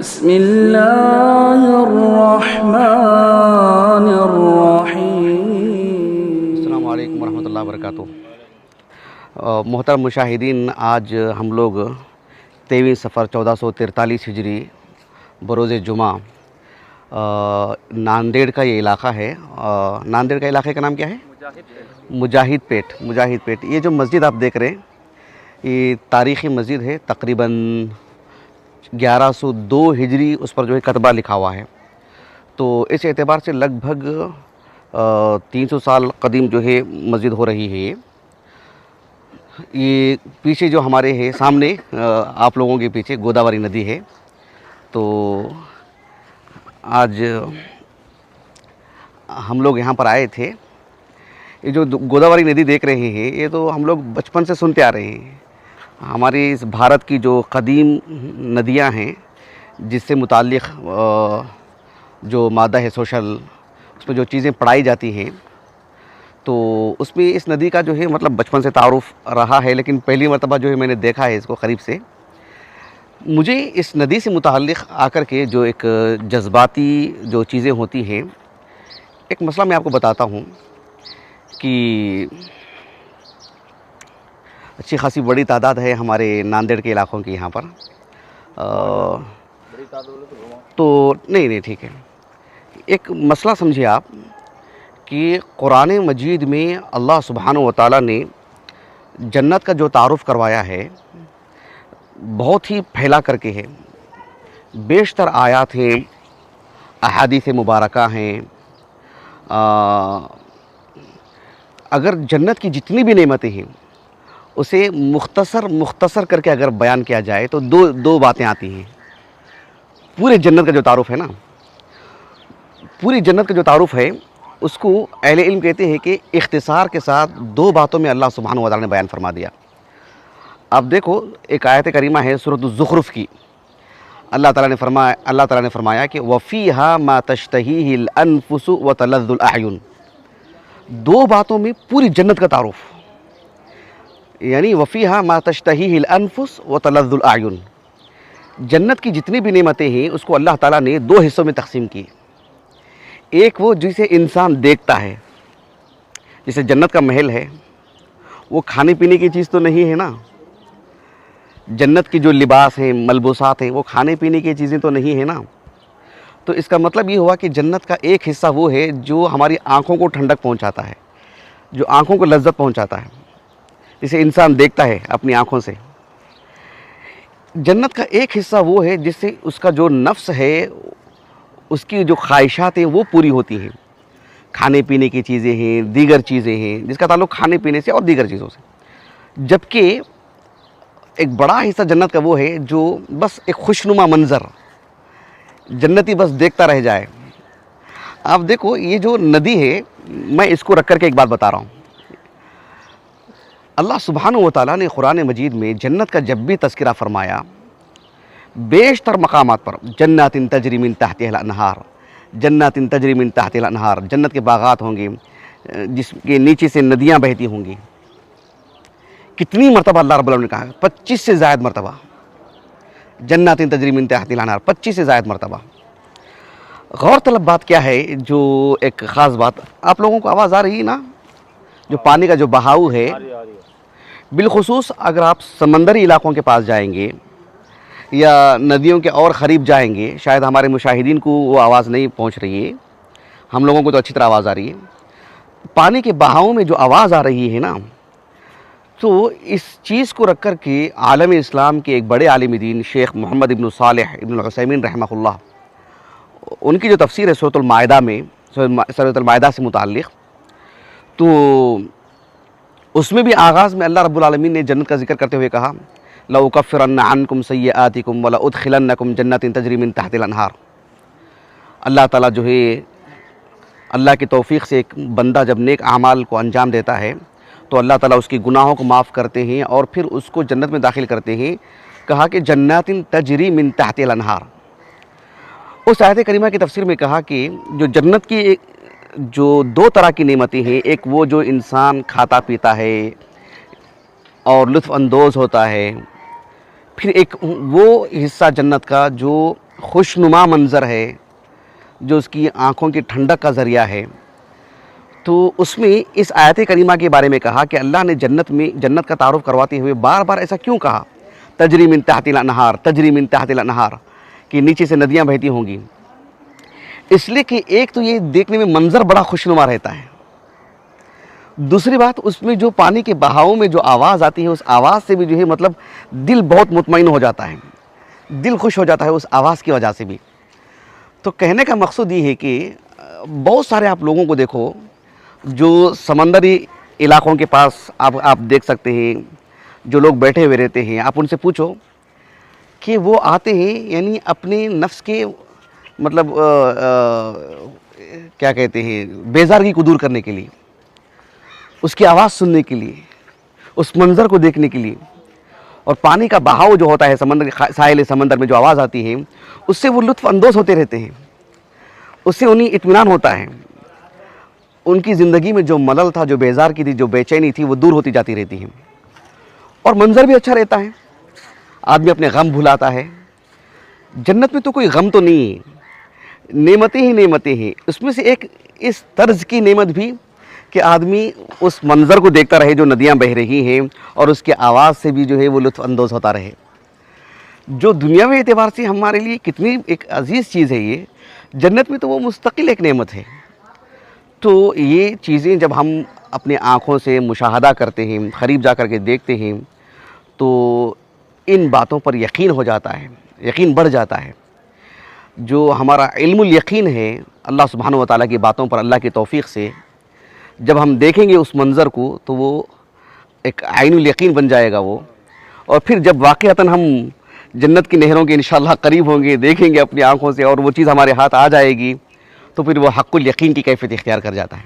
बिस्मिल्लाहिर्रहमानिर्रहीम। अस्सलामु अलैकुम वरहमतुल्लाहि वबरकातुहू। मोहतरम मुशाहिदीन, आज हम लोग 23 सफ़र 1443 हिजरी बरोज़ जुमा नांदेड़ का ये इलाक़ा है। नांदेड़ का इलाक़े का नाम क्या है? मुजाहिद पेट। ये जो मस्जिद आप देख रहे हैं, ये तारीख़ी मस्जिद है। तकरीबन 1102 हिजरी उस पर जो है कतबा लिखा हुआ है। तो इस एतबार से लगभग 300 साल कदीम जो है मस्जिद हो रही है। ये पीछे जो हमारे है सामने आप लोगों के पीछे गोदावरी नदी है। तो आज हम लोग यहाँ पर आए थे। ये जो गोदावरी नदी देख रहे हैं, ये तो हम लोग बचपन से सुनते आ रहे हैं। हमारी इस भारत की जो कदीम नदियाँ हैं, जिससे मुताल्लिक़ जो मादा है सोशल, उसमें जो चीज़ें पढ़ाई जाती हैं, तो उसमें इस नदी का जो है मतलब बचपन से तारुफ़ रहा है। लेकिन पहली मर्तबा जो है मैंने देखा है इसको क़रीब से। मुझे इस नदी से मुताल्लिक़ आकर के जो एक जज्बाती जो चीज़ें होती हैं, एक मसला मैं आपको बताता हूँ कि अच्छी खासी बड़ी तादाद है हमारे नांदेड़ के इलाक़ों की यहाँ पर। तो नहीं ठीक है। एक मसला समझिए आप कि कुरान मजीद में अल्लाह सुब्हानहू व तआला ने जन्नत का जो तारुफ़ करवाया है, बहुत ही फैला करके है। बेशतर आयात हैं, अहादीस मुबारका हैं। अगर जन्नत की जितनी भी नेमतें हैं, उसे मुख्तसर करके अगर बयान किया जाए तो दो बातें आती हैं। पूरे जन्नत का जो तारुफ़ है ना, पूरी जन्नत का जो तारुफ़ है, उसको अहले इल्म कहते हैं कि इख्तिसार के साथ दो बातों में अल्लाह सुब्हानहू व तआला ने बयान फरमा दिया। अब देखो, एक आयत करीमा है सूरत ज़ुख़रुफ़ की। अल्लाह ताला ने फरमाया कि वफ़ीहा मा तश्तहीहिल अनफुसु व तलज़्ज़ुल अअयुन। दो बातों में पूरी जन्नत का तारुफ़, यानी वफ़ीहा मा तश्तहीहिल अनफुस व तलज़्ज़ुल अअयुन। जन्नत की जितनी भी नेमतें हैं, उसको अल्लाह ताला ने दो हिस्सों में तकसीम की। एक वो जिसे इंसान देखता है, जैसे जन्नत का महल है, वो खाने पीने की चीज़ तो नहीं है ना। जन्नत की जो लिबास है, मलबूसात हैं, वो खाने पीने की चीज़ें तो नहीं है ना। तो इसका मतलब ये हुआ कि जन्नत का एक हिस्सा वो है जो हमारी आँखों को ठंडक पहुँचाता है, जो आँखों को लज्जत पहुँचाता है, जिसे इंसान देखता है अपनी आँखों से। जन्नत का एक हिस्सा वो है जिससे उसका जो नफ्स है, उसकी जो ख्वाहिशात हैं वो पूरी होती हैं। खाने पीने की चीज़ें हैं, दीगर चीज़ें हैं, जिसका ताल्लुक़ खाने पीने से और दीगर चीज़ों से। जबकि एक बड़ा हिस्सा जन्नत का वो है जो बस एक खुशनुमा मंज़र, जन्नती बस देखता रह जाए। आप देखो, ये जो नदी है, मैं इसको रख कर के एक बात बता रहा हूँ। अल्लाह सुब्हानहू व तआला ने कुरान मजीद में जन्नत का जब भी तज़किरा फ़रमाया, बेशतर मकामात पर जन्नातिन तजरी मिन तहतिहल अनहार, जन्नातिन तजरी मिन तहतिहल अनहार, जन्नत के बागात होंगे जिसके नीचे से नदियाँ बहती होंगी। कितनी मरतबा अल्लाह रब्बुल आलमीन ने कहा? 25 से ज़ायद मरतबा। जन्नातिन तजरी मिन तहतिहल अनहार, 25 से ज़ायद मरतबा। गौर तलब बात क्या है, जो एक ख़ास बात, आप लोगों को आवाज़ आ रही है ना? जो पानी का जो बहाव है, बिलखुसूस अगर आप समंदरी इलाक़ों के पास जाएंगे या नदियों के और क़रीब जाएंगे, शायद हमारे मुशाहिदीन को वो आवाज़ नहीं पहुंच रही है, हम लोगों को तो अच्छी तरह आवाज़ आ रही है। पानी के बहाव में जो आवाज़ आ रही है ना, तो इस चीज़ को रख कर के आलम इस्लाम के एक बड़े आलिम दीन शेख मोहम्मद इब्न सालेह इब्न उसैमीन रहमहुल्लाह, उनकी जो तफसीर है सूरतुल माइदा में, सूरतुल माइदा से मुताल्लिक़, तो उसमें भी आगाज़ में अल्लाह रब्बुल आलमीन ने जन्नत का जिक्र करते हुए कहा, लउकफ़िरन्ना अन्कुम सय्यआतिकुम व लउदखिलन्नकुम जन्नतिन तजरी मिन तहतिहल अनहार। अल्लाह ताला जो है, अल्लाह की तौफ़ीक़ से एक बंदा जब नेक आमाल को अंजाम देता है, तो अल्लाह ताला उसकी गुनाहों को माफ़ करते हैं और फिर उसको जन्नत में दाखिल करते हैं। कहा कि जन्नातिन तजरी मिन तहतिहल अनहार। उस आयत करीमा की तफसीर में कहा कि जो जन्नत की जो दो तरह की नेमतें हैं, एक वो जो इंसान खाता पीता है और लुत्फ़ अंदोज़ होता है, फिर एक वो हिस्सा जन्नत का जो खुशनुमा मंज़र है, जो उसकी आँखों की ठंडक का ज़रिया है, तो उसमें इस आयत करीमा के बारे में कहा कि अल्लाह ने जन्नत का तारुफ़ करवाते हुए बार बार ऐसा क्यों कहा, तजरी मिन तहतिल अनहार, तजरी मिन तहतिल अनहार, कि नीचे से नदियाँ बहती होंगी। इसलिए कि एक तो ये देखने में मंज़र बड़ा खुशनुमा रहता है, दूसरी बात उसमें जो पानी के बहाव में जो आवाज़ आती है, उस आवाज़ से भी जो है मतलब दिल बहुत मुतमईन हो जाता है, दिल खुश हो जाता है उस आवाज़ की वजह से भी। तो कहने का मकसद ये है कि बहुत सारे आप लोगों को देखो जो समंदरी इलाकों के पास आप देख सकते हैं, जो लोग बैठे हुए रहते हैं, आप उनसे पूछो कि वो आते हैं यानी अपने नफ्स के मतलब क्या कहते हैं, बेज़ारगी को दूर करने के लिए, उसकी आवाज़ सुनने के लिए, उस मंज़र को देखने के लिए। और पानी का बहाव जो होता है समंदर के साहिल समंदर में जो आवाज़ आती है, उससे वो लुत्फ़ अंदोज़ होते रहते हैं, उससे उन्हें इत्मीनान होता है। उनकी ज़िंदगी में जो मलल था, जो बेज़ार की थी, जो बेचैनी थी, वो दूर होती जाती रहती है और मंज़र भी अच्छा रहता है, आदमी अपने गम भुलाता है। जन्नत में तो कोई गम तो नहीं है, नेमतें ही नेमतें हैं। उसमें से एक इस तर्ज़ की नेमत भी कि आदमी उस मंज़र को देखता रहे जो नदियाँ बह रही हैं और उसकी आवाज़ से भी जो है वो लुत्फ़ अंदोज़ होता रहे, जो दुनियावी एतबार से हमारे लिए कितनी एक अज़ीज़ चीज़ है ये। जन्नत में तो वो मुस्तकिल एक नेमत है। तो ये चीज़ें जब हम अपने आँखों से मुशाहदा करते हैं, क़रीब जा कर के देखते हैं, तो इन बातों पर यकीन हो जाता है, यकीन बढ़ जाता है। जो हमारा इल्मुल यकीन है अल्लाह सुब्हानहू व तआला की बातों पर, अल्लाह की तौफ़ीक़ से जब हम देखेंगे उस मंज़र को, तो वो एक आइनुल यकीन बन जाएगा वो। और फिर जब वाक़अतन हम जन्नत की नहरों के इंशाअल्लाह करीब होंगे, देखेंगे अपनी आँखों से और वो चीज़ हमारे हाथ आ जाएगी, तो फिर वो हक़्क़ुल यकीन की कैफ़ियत इख्तियार कर जाता है।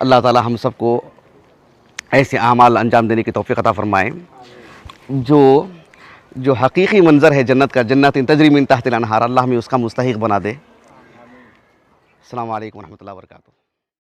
अल्लाह ताला हम सबको ऐसे आमाल अंजाम देने की तौफ़ीक़ अता फ़रमाए जो हकीकी मंज़र है जन्नत का, जन्नतिन तजरी मिन तहतिल अनहार, अल्लाह हमें उसका मुस्तहिक़ बना दे। अस्सलामु अलैकुम व रहमतुल्लाहि व बरकातुहू।